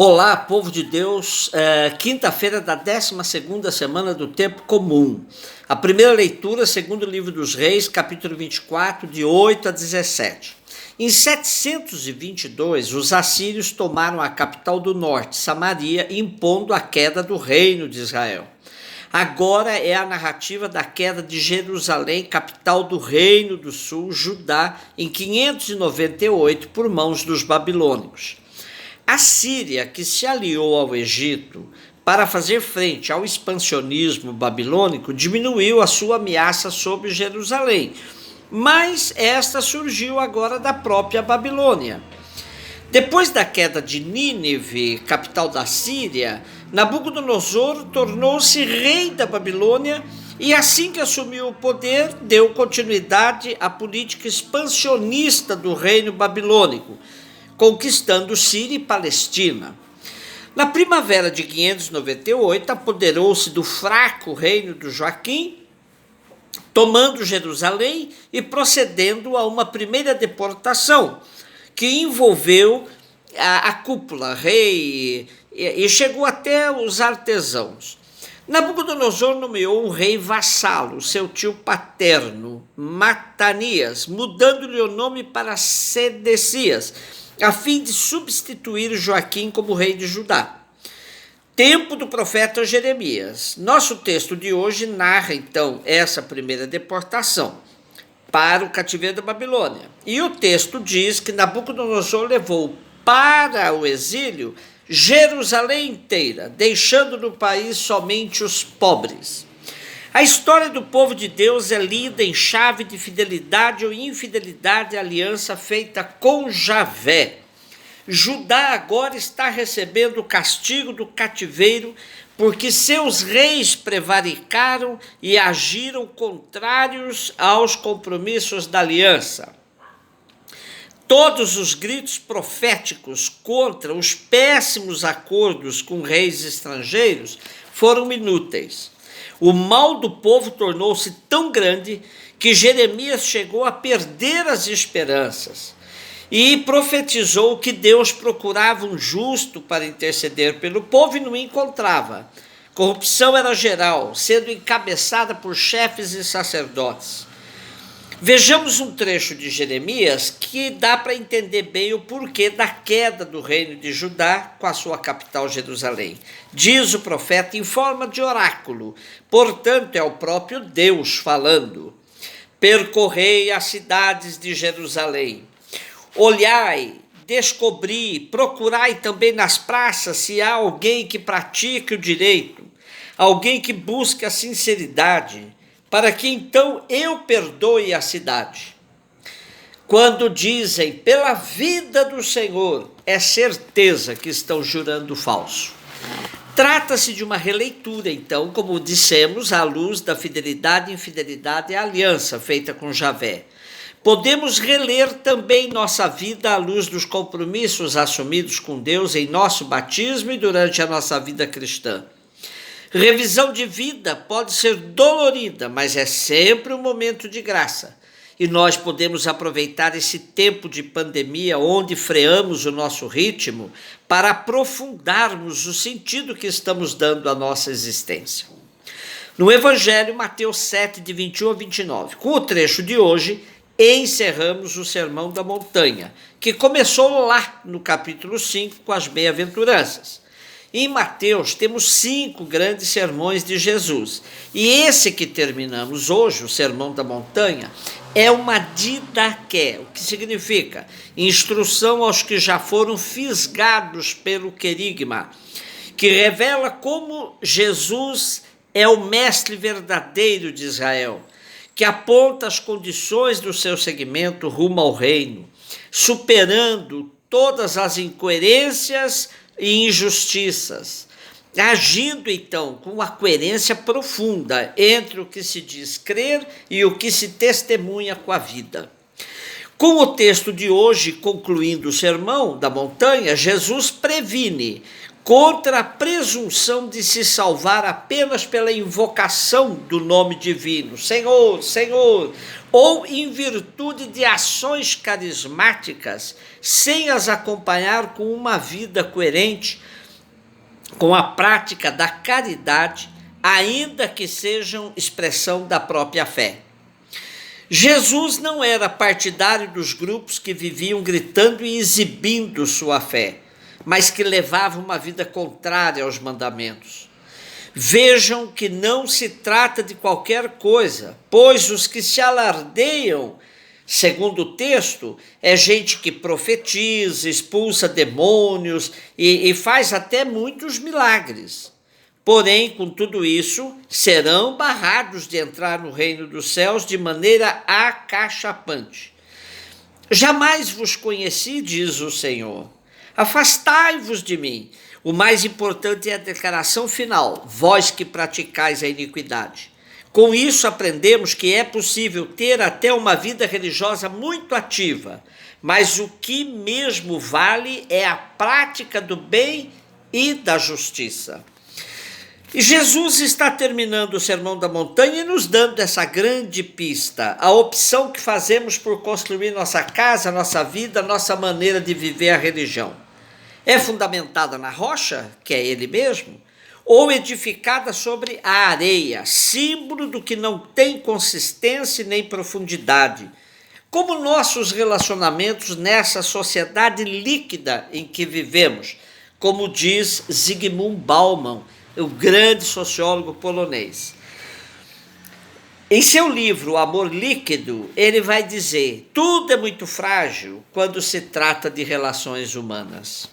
Olá, povo de Deus, quinta-feira da 12ª semana do Tempo Comum. A primeira leitura, segundo o livro dos Reis, capítulo 24, de 8 a 17. Em 722, os assírios tomaram a capital do norte, Samaria, impondo a queda do reino de Israel. Agora é a narrativa da queda de Jerusalém, capital do reino do sul, Judá, em 598, por mãos dos babilônicos. A Síria, que se aliou ao Egito para fazer frente ao expansionismo babilônico, diminuiu a sua ameaça sobre Jerusalém, mas esta surgiu agora da própria Babilônia. Depois da queda de Nínive, capital da Síria, Nabucodonosor tornou-se rei da Babilônia e, assim que assumiu o poder, deu continuidade à política expansionista do reino babilônico, conquistando Síria e Palestina. Na primavera de 598, apoderou-se do fraco reino do Joaquim, tomando Jerusalém e procedendo a uma primeira deportação, que envolveu a cúpula, rei, e chegou até os artesãos. Nabucodonosor nomeou um rei vassalo, seu tio paterno, Matanias, mudando-lhe o nome para Sedecias, a fim de substituir Joaquim como rei de Judá. Tempo do profeta Jeremias. Nosso texto de hoje narra, então, essa primeira deportação para o cativeiro da Babilônia. E o texto diz que Nabucodonosor levou para o exílio Jerusalém inteira, deixando no país somente os pobres. A história do povo de Deus é lida em chave de fidelidade ou infidelidade à aliança feita com Javé. Judá agora está recebendo o castigo do cativeiro porque seus reis prevaricaram e agiram contrários aos compromissos da aliança. Todos os gritos proféticos contra os péssimos acordos com reis estrangeiros foram inúteis. O mal do povo tornou-se tão grande que Jeremias chegou a perder as esperanças e profetizou que Deus procurava um justo para interceder pelo povo e não encontrava. Corrupção era geral, sendo encabeçada por chefes e sacerdotes. Vejamos um trecho de Jeremias que dá para entender bem o porquê da queda do reino de Judá com a sua capital Jerusalém. Diz o profeta em forma de oráculo, portanto é o próprio Deus falando. Percorrei as cidades de Jerusalém, olhai, descobri, procurai também nas praças se há alguém que pratique o direito, alguém que busque a sinceridade, para que então eu perdoe a cidade. Quando dizem pela vida do Senhor, é certeza que estão jurando falso. Trata-se de uma releitura, então, como dissemos, à luz da fidelidade e infidelidade à aliança feita com Javé. Podemos reler também nossa vida à luz dos compromissos assumidos com Deus em nosso batismo e durante a nossa vida cristã. Revisão de vida pode ser dolorida, mas é sempre um momento de graça. E nós podemos aproveitar esse tempo de pandemia onde freamos o nosso ritmo para aprofundarmos o sentido que estamos dando à nossa existência. No Evangelho, Mateus 7, de 21 a 29, com o trecho de hoje, encerramos o Sermão da Montanha, que começou lá no capítulo 5 com as bem-aventuranças. Em Mateus temos 5 grandes sermões de Jesus, e esse que terminamos hoje, o Sermão da Montanha, é uma didaqué, o que significa instrução aos que já foram fisgados pelo querigma, que revela como Jesus é o mestre verdadeiro de Israel, que aponta as condições do seu segmento rumo ao reino, superando todas as incoerências e injustiças, agindo então com uma coerência profunda entre o que se diz crer e o que se testemunha com a vida. Com o texto de hoje, concluindo o Sermão da Montanha, Jesus previne contra a presunção de se salvar apenas pela invocação do nome divino, Senhor, Senhor, ou em virtude de ações carismáticas, sem as acompanhar com uma vida coerente com a prática da caridade, ainda que sejam expressão da própria fé. Jesus não era partidário dos grupos que viviam gritando e exibindo sua fé, mas que levavam uma vida contrária aos mandamentos. Vejam que não se trata de qualquer coisa, pois os que se alardeiam, segundo o texto, é gente que profetiza, expulsa demônios e faz até muitos milagres. Porém, com tudo isso, serão barrados de entrar no reino dos céus de maneira acachapante. Jamais vos conheci, diz o Senhor. Afastai-vos de mim. O mais importante é a declaração final, vós que praticais a iniquidade. Com isso aprendemos que é possível ter até uma vida religiosa muito ativa, mas o que mesmo vale é a prática do bem e da justiça. E Jesus está terminando o Sermão da Montanha e nos dando essa grande pista, a opção que fazemos por construir nossa casa, nossa vida, nossa maneira de viver a religião. É fundamentada na rocha, que é ele mesmo, ou edificada sobre a areia, símbolo do que não tem consistência nem profundidade, como nossos relacionamentos nessa sociedade líquida em que vivemos, como diz Zygmunt Bauman, o grande sociólogo polonês. Em seu livro, O Amor Líquido, ele vai dizer: tudo é muito frágil quando se trata de relações humanas.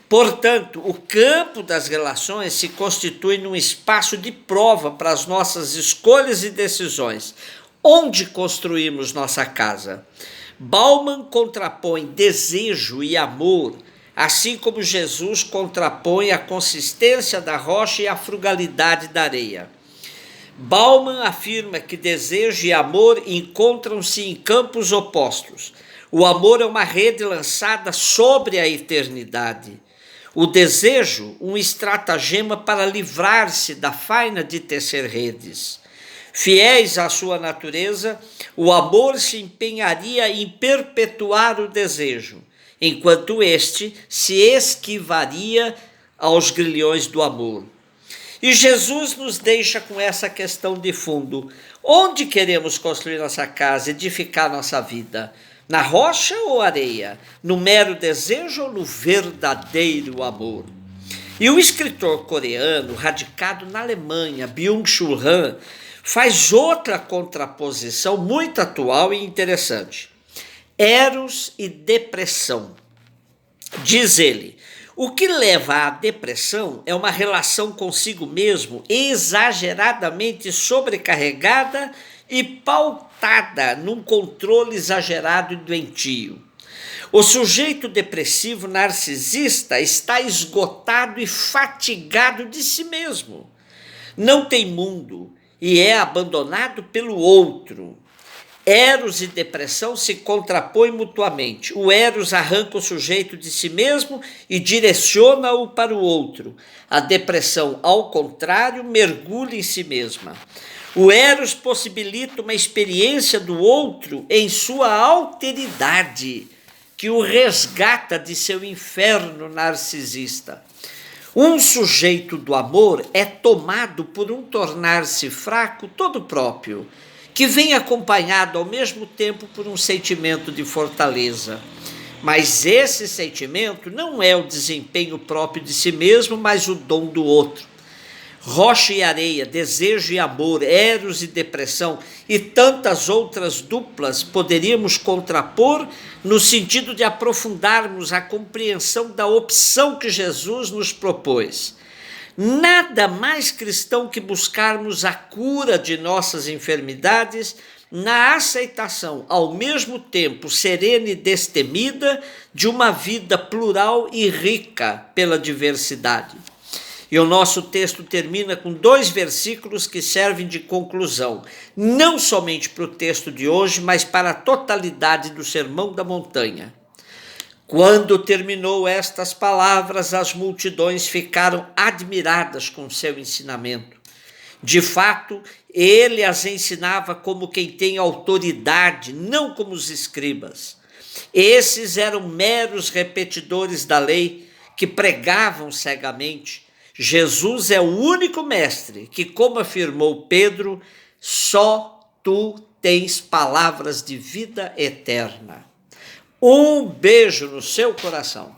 Portanto, o campo das relações se constitui num espaço de prova para as nossas escolhas e decisões. Onde construímos nossa casa? Bauman contrapõe desejo e amor, assim como Jesus contrapõe a consistência da rocha e a frugalidade da areia. Bauman afirma que desejo e amor encontram-se em campos opostos. O amor é uma rede lançada sobre a eternidade. O desejo, um estratagema para livrar-se da faina de tecer redes. Fiéis à sua natureza, o amor se empenharia em perpetuar o desejo, enquanto este se esquivaria aos grilhões do amor. E Jesus nos deixa com essa questão de fundo: onde queremos construir nossa casa, edificar nossa vida? Na rocha ou areia? No mero desejo ou no verdadeiro amor? E o escritor coreano, radicado na Alemanha, Byung-Chul Han, faz outra contraposição muito atual e interessante. Eros e depressão. Diz ele: o que leva à depressão é uma relação consigo mesmo exageradamente sobrecarregada e pautada num controle exagerado e doentio. O sujeito depressivo narcisista está esgotado e fatigado de si mesmo. Não tem mundo e é abandonado pelo outro. Eros e depressão se contrapõem mutuamente. O Eros arranca o sujeito de si mesmo e direciona-o para o outro. A depressão, ao contrário, mergulha em si mesma. O Eros possibilita uma experiência do outro em sua alteridade, que o resgata de seu inferno narcisista. Um sujeito do amor é tomado por um tornar-se fraco todo próprio, que vem acompanhado ao mesmo tempo por um sentimento de fortaleza. Mas esse sentimento não é o desempenho próprio de si mesmo, mas o dom do outro. Rocha e areia, desejo e amor, eros e depressão e tantas outras duplas poderíamos contrapor no sentido de aprofundarmos a compreensão da opção que Jesus nos propôs. Nada mais cristão que buscarmos a cura de nossas enfermidades na aceitação, ao mesmo tempo serena e destemida, de uma vida plural e rica pela diversidade. E o nosso texto termina com 2 versículos que servem de conclusão, não somente para o texto de hoje, mas para a totalidade do Sermão da Montanha. Quando terminou estas palavras, as multidões ficaram admiradas com seu ensinamento. De fato, ele as ensinava como quem tem autoridade, não como os escribas. Esses eram meros repetidores da lei que pregavam cegamente. Jesus é o único mestre que, como afirmou Pedro, só tu tens palavras de vida eterna. Um beijo no seu coração.